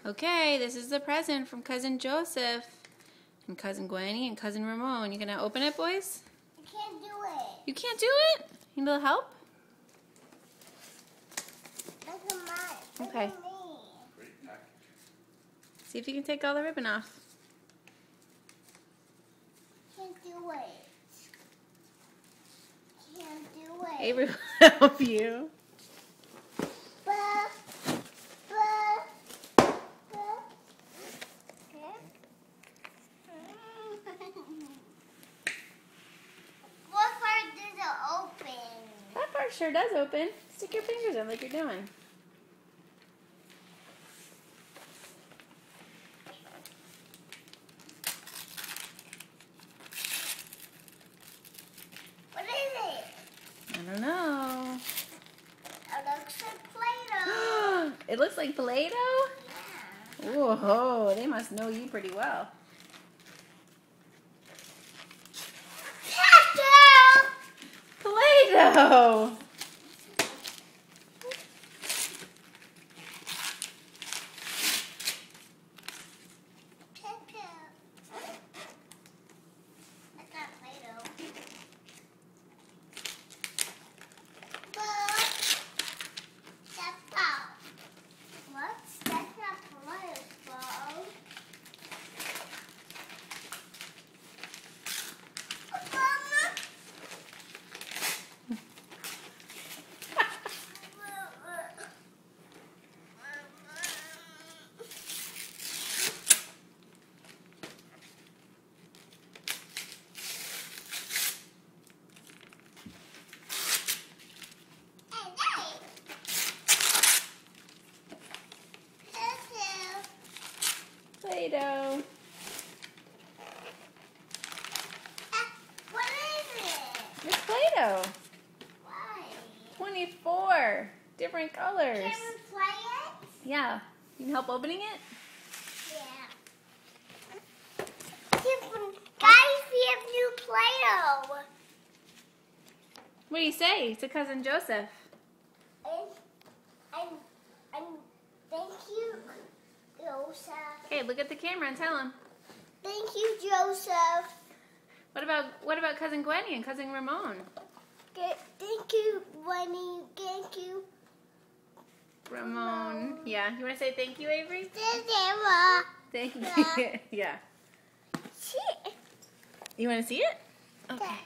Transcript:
Okay, this is the present from Cousin Joseph and Cousin Gwenny and Cousin Ramon. You gonna open it, boys? I can't do it. You can't do it? You need a little help? Look at mine. Okay. Look at me. Great package. See if you can take all the ribbon off. Can't do it. Can't do it. Avery will help you. What part does it open? That part sure does open. Stick your fingers in like you're doing. What is it? I don't know. It looks like Play-Doh. It looks like Play-Doh? Yeah. Whoa, they must know you pretty well. Play-Doh! That's not Play-Doh. What? That's not Play-Doh. Play-Doh. What is it? It's Play-Doh. Why? 24 different colors. Can we play it? Yeah. You can help opening it? Yeah. Guys, we have new Play-Doh. What do you say to Cousin Joseph? And thank you, Joseph. Okay, look at the camera and tell him. Thank you, Joseph. What about Cousin Gwenny and Cousin Ramon? Thank you, Winnie. Thank you. Ramon. Yeah. You want to say thank you, Avery? Sarah. Thank you. Yeah. Shit. You want to see it? Okay.